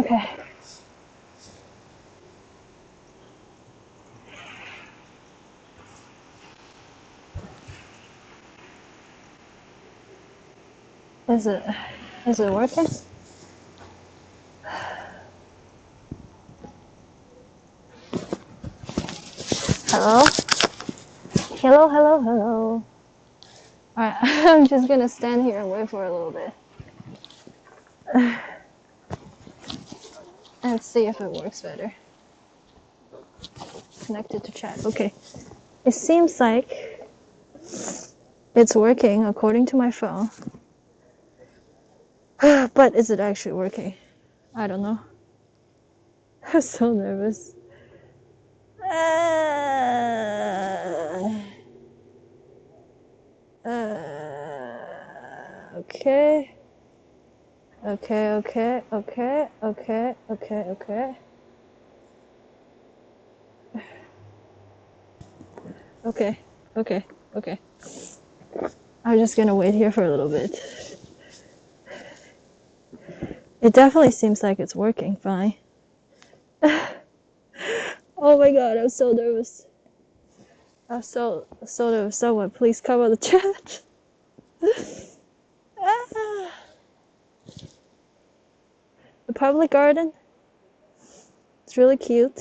Okay. Is it working? Hello? Hello, hello, hello. Alright, I'm just gonna stand here and wait for a little bit. And see if it works better. Connected to chat. Okay. It seems like it's working according to my phone. But is it actually working? I don't know. I'm so nervous. Okay. Okay, okay, okay, okay, okay, okay. Okay, okay, okay. I'm just gonna wait here for a little bit. It definitely seems like it's working fine. Oh my god, I'm so nervous. I'm so nervous. Someone please cover the chat. The public garden. It's really cute.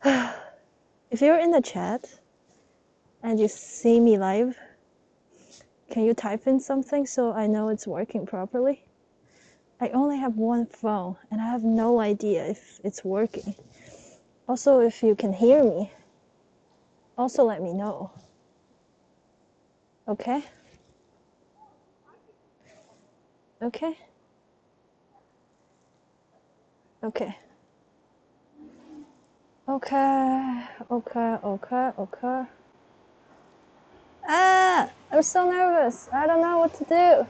If you're in the chat and you see me live, can you type in something so I know it's working properly? I only have one phone and I have no idea if it's working. Also, if you can hear me, also let me know. Okay? Okay? Okay. Okay, okay, okay, okay. Ah! I'm so nervous. I don't know what to do.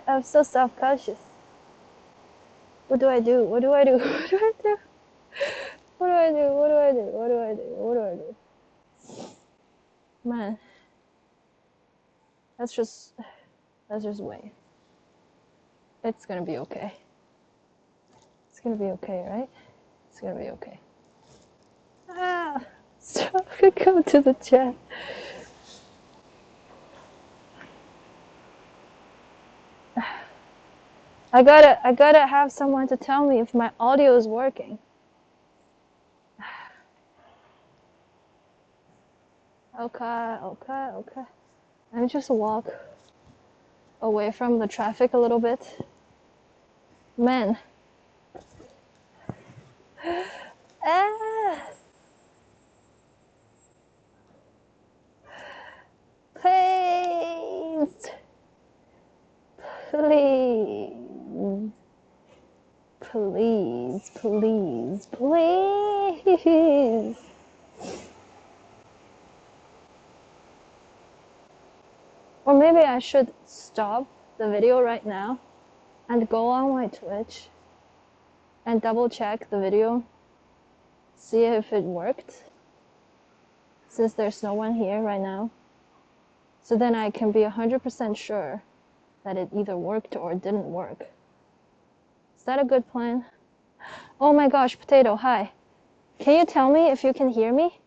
I'm so self-conscious. What do I do? What do I do? What do I do? What do I do? What do I do? What do I do? What do I do? Man. Let's just wait. It's gonna be okay. It's gonna be okay, right? It's gonna be okay. Ah! So come to the chat. I gotta have someone to tell me if my audio is working. Okay, okay, okay. Let me just walk away from the traffic a little bit. Man. Ah! Please! Please! Please, please, please! Or maybe I should stop the video right now and go on my Twitch and double check the video, see if it worked, since there's no one here right now. So then I can be 100% sure that it either worked or didn't work. Is that a good plan? Oh my gosh, Potato, hi. Can you tell me if you can hear me?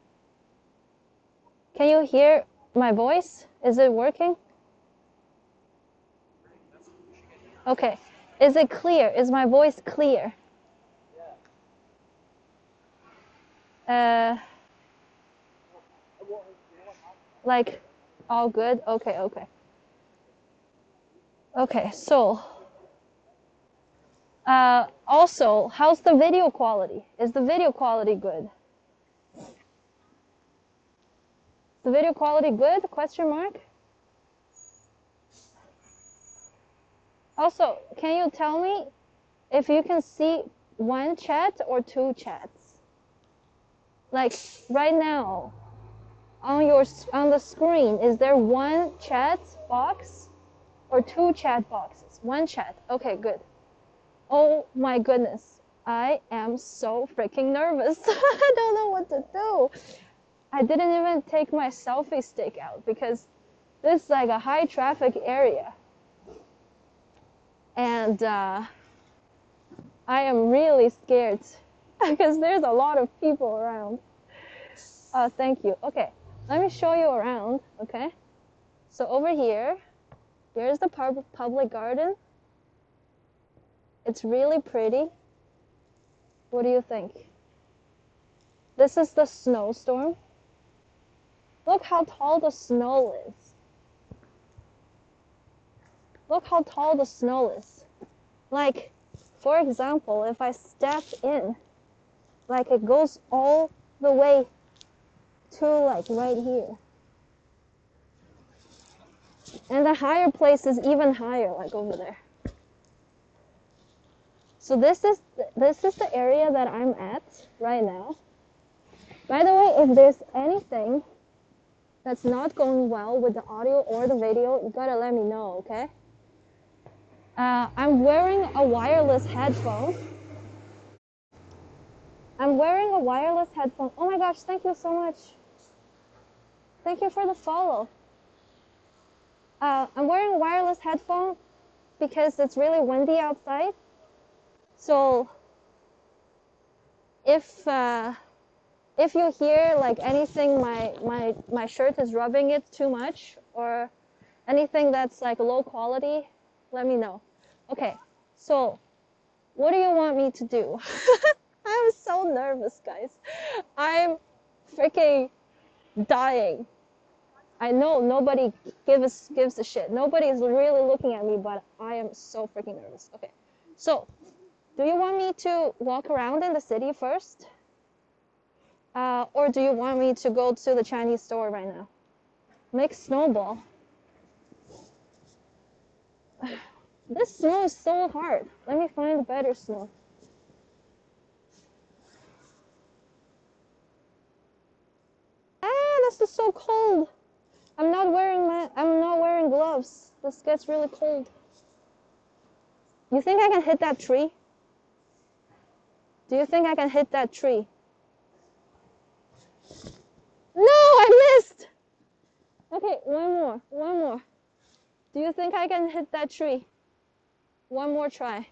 Can you hear my voice? Is it working? Okay. Is it clear? Is my voice clear? Like, all good? Okay, okay. Okay, so, also, how's the video quality? Is the video quality good? Is the video quality good? Question mark? Also, can you tell me if you can see one chat or two chats? Like, right now, on the screen, is there one chat box or two chat boxes? One chat. Okay, good. Oh my goodness. I am so freaking nervous. I don't know what to do. I didn't even take my selfie stick out because this is like a high traffic area. And I am really scared because there's a lot of people around. Thank you. Okay, let me show you around, okay? So over here, here's the public garden. It's really pretty. What do you think? This is the snowstorm. Look how tall the snow is. Look how tall the snow is. Like, for example, if I step in, like it goes all the way to like right here. And the higher place is even higher, like over there. So this is the area that I'm at right now. By the way, if there's anything that's not going well with the audio or the video, you gotta let me know, okay? I'm wearing a wireless headphone. I'm wearing a wireless headphone. Oh my gosh, thank you so much. Thank you for the follow. I'm wearing a wireless headphone because it's really windy outside. So if you hear like anything, my shirt is rubbing it too much, or anything that's like low quality, let me know. Okay, so what do you want me to do? I'm so nervous, guys. I'm freaking dying. I know nobody gives a shit. Nobody is really looking at me, but I am so freaking nervous. Okay, so do you want me to walk around in the city first? Or do you want me to go to the Chinese store right now? Make snowball. This snow is so hard. Let me find better snow. This is so cold. I'm not wearing gloves. This gets really cold. You think I can hit that tree? Do you think I can hit that tree? No, I missed. Okay, one more. Do you think I can hit that tree? One more try.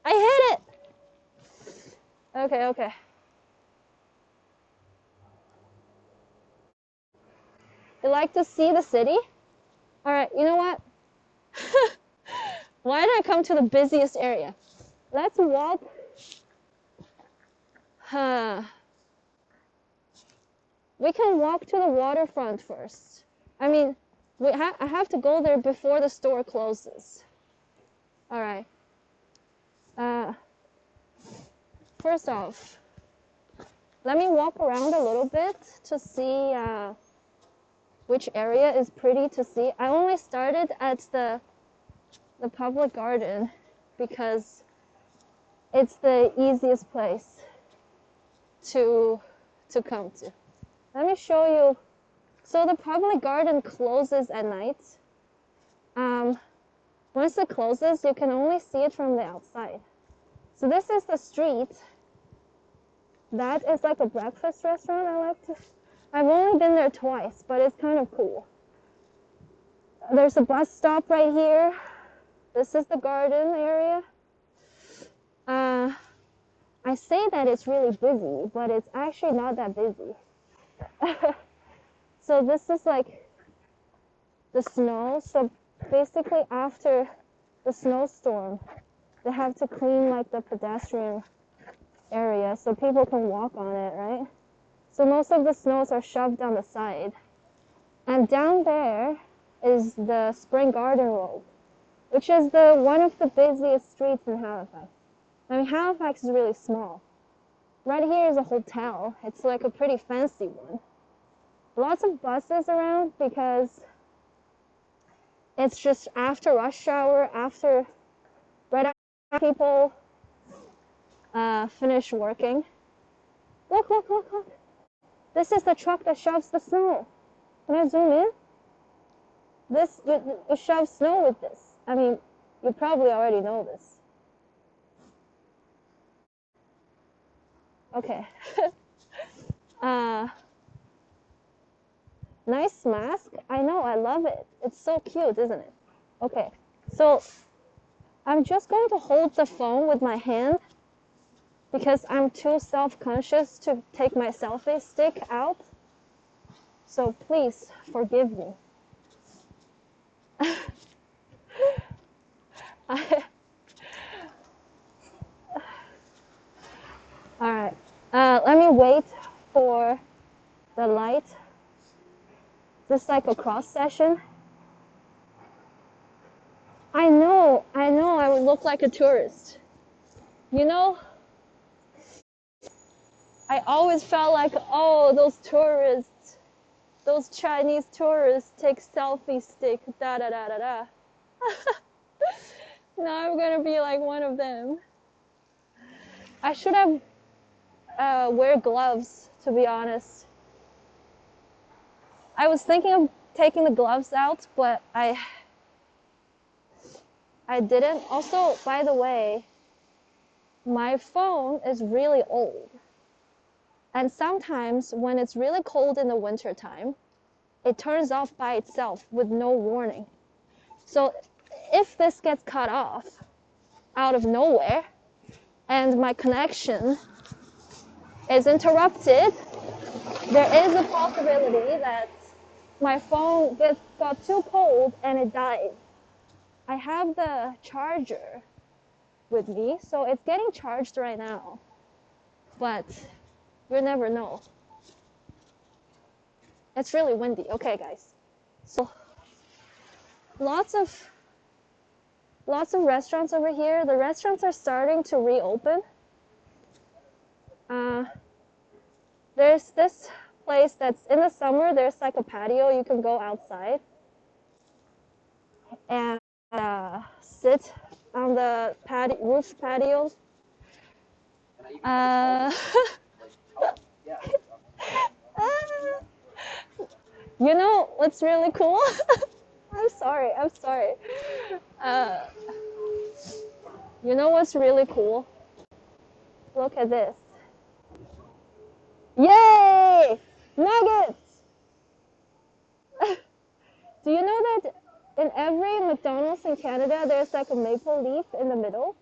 I hit it. Okay. You like to see the city? All right, you know what? Why did I come to the busiest area? Let's walk. We can walk to the waterfront first. I mean, I have to go there before the store closes. All right. First off, let me walk around a little bit to see which area is pretty to see. I only started at the public garden because it's the easiest place to come to. Let me show you. So the public garden closes at night. Once it closes, you can only see it from the outside. So this is the street. That is like a breakfast restaurant I've only been there twice, but it's kind of cool. There's a bus stop right here. This is the garden area. I say that it's really busy, but it's actually not that busy. So this is like the snow. So basically after the snowstorm, they have to clean like the pedestrian area so people can walk on it, right? So most of the snows are shoved on the side. And down there is the Spring Garden Road, which is one of the busiest streets in Halifax. I mean, Halifax is really small. Right here is a hotel. It's like a pretty fancy one. Lots of buses around because it's just after rush hour, right after people finish working. Look. This is the truck that shoves the snow. Can I zoom in? You shove snow with this. I mean, you probably already know this. Okay. Nice mask. I know, I love it. It's so cute, isn't it? Okay, so I'm just going to hold the phone with my hand because I'm too self-conscious to take my selfie stick out. So please forgive me. All right, let me wait for the light. This is like a cross session. I know, I would look like a tourist. You know, I always felt like, oh, those tourists, those Chinese tourists take selfie stick, da da da da da. Now I'm gonna be like one of them. I should have wear gloves, to be honest. I was thinking of taking the gloves out, but I didn't. Also, by the way, my phone is really old. And sometimes when it's really cold in the winter time, it turns off by itself with no warning. So if this gets cut off out of nowhere and my connection is interrupted, there is a possibility that my phone got too cold and it died. I have the charger with me, so it's getting charged right now. But you never know. It's really windy. Okay, guys. So lots of restaurants over here. The restaurants are starting to reopen. There's this place that's in the summer. There's like a patio. You can go outside and sit on the roof patios. You know what's really cool? I'm sorry. You know what's really cool? Look at this. Yay! Nuggets! Do you know that in every McDonald's in Canada, there's like a maple leaf in the middle?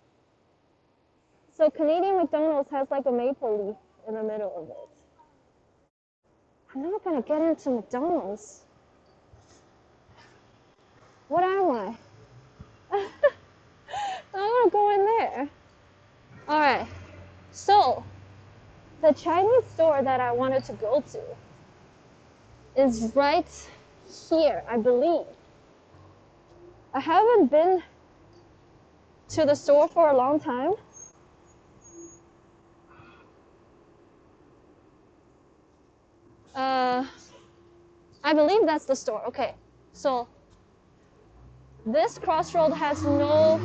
So Canadian McDonald's has like a maple leaf in the middle of it. I'm not gonna get into McDonald's. What am I? I wanna go in there. Alright, so the Chinese store that I wanted to go to is right here, I believe. I haven't been to the store for a long time. I believe that's the store. Okay, so this crossroad has no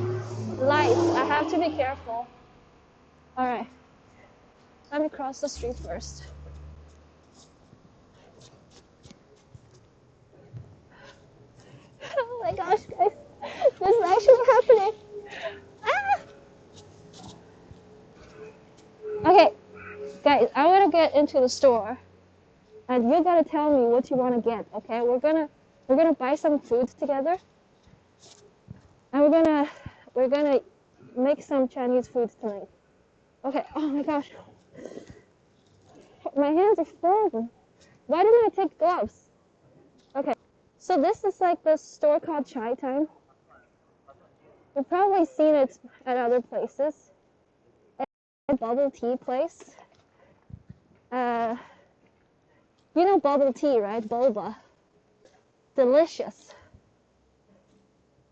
lights. I have to be careful. All right, let me cross the street first. Oh my gosh, guys, this is actually happening. Ah! Okay, guys, I want to get into the store, and you gotta tell me what you want to get. Okay, we're gonna buy some food together, and we're gonna make some Chinese food tonight. Okay. Oh my gosh, my hands are frozen. Why didn't I take gloves? Okay, so this is like the store called Chai Time. You've probably seen it at other places. A bubble tea place. You know bubble tea, right? Boba. Delicious.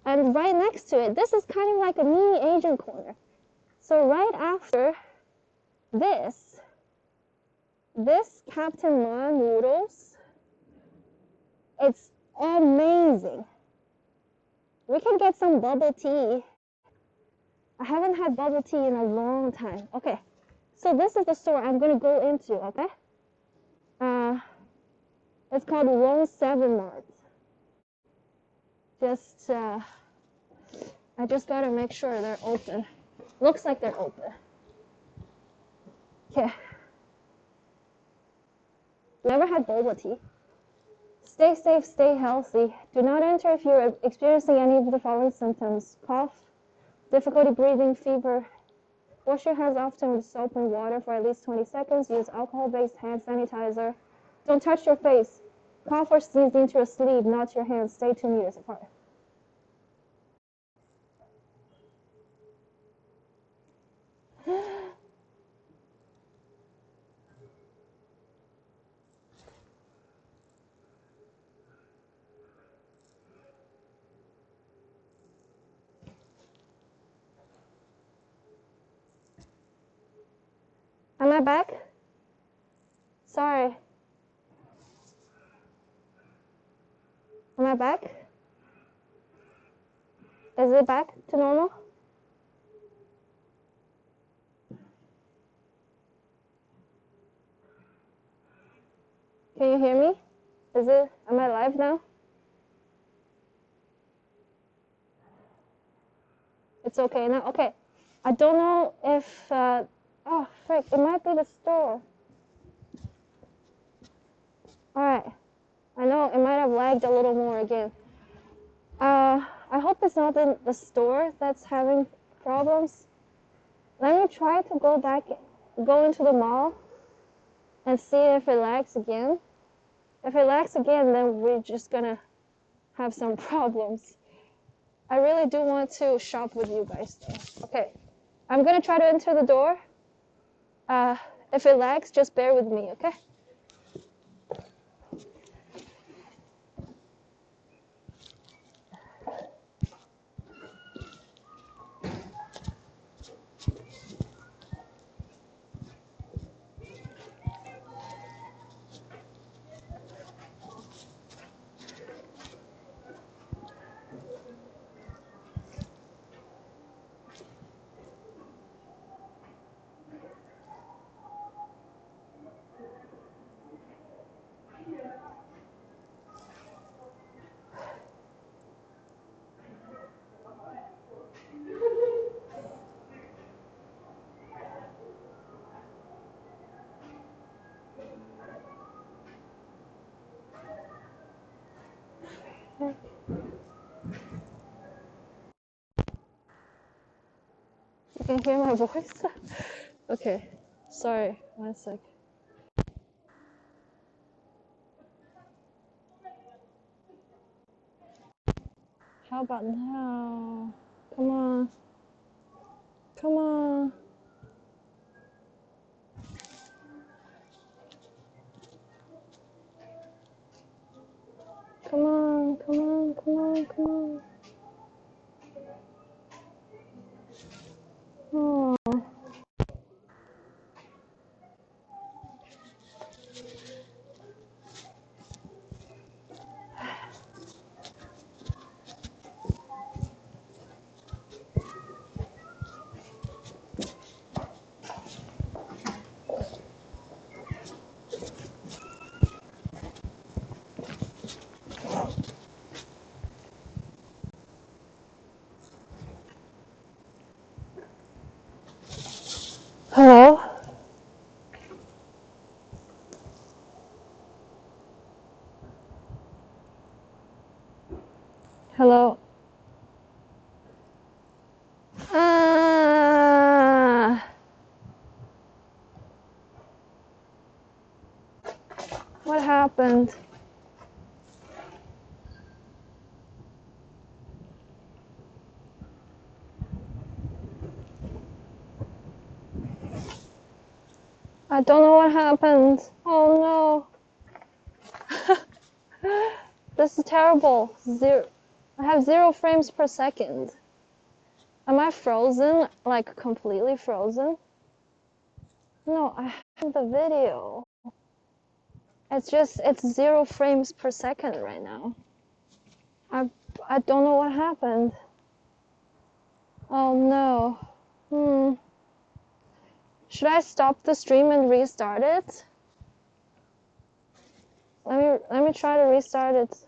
And right next to it, this is kind of like a mini Asian corner. So right after this Captain Ma noodles, it's amazing. We can get some bubble tea. I haven't had bubble tea in a long time. Okay, so this is the store I'm gonna go into, okay? It's called 17 Mart. I just gotta make sure they're open. Looks like they're open. Okay. Never had boba tea. Stay safe, stay healthy. Do not enter if you're experiencing any of the following symptoms: cough, difficulty breathing, fever. Wash your hands often with soap and water for at least 20 seconds. Use alcohol-based hand sanitizer. Don't touch your face. Cough or sneeze into your sleeve, not your hands. Stay 2 meters apart. Am I back? Sorry. Am I back? Is it back to normal? Can you hear me? Am I live now? It's okay now? Okay. I don't know if, oh, frick, it might be the store. Alright. I know it might have lagged a little more again. I hope it's not the store that's having problems. Let me try to go into the mall and see if it lags again. If it lags again, then we're just gonna have some problems. I really do want to shop with you guys though. Okay, I'm gonna try to enter the door. If it lags, just bear with me, okay? You can hear my voice? Okay, sorry, 1 sec. How about now? Come on. Come on. Come on, come on, come on, come on. Oh. Hello? Hello? Ah! What happened? I don't know what happened. Oh no. This is terrible. I have 0 frames per second. Am I frozen? Like completely frozen? No, I have the video. It's 0 frames per second right now. I don't know what happened. Oh no. Should I stop the stream and restart it? Let me try to restart it.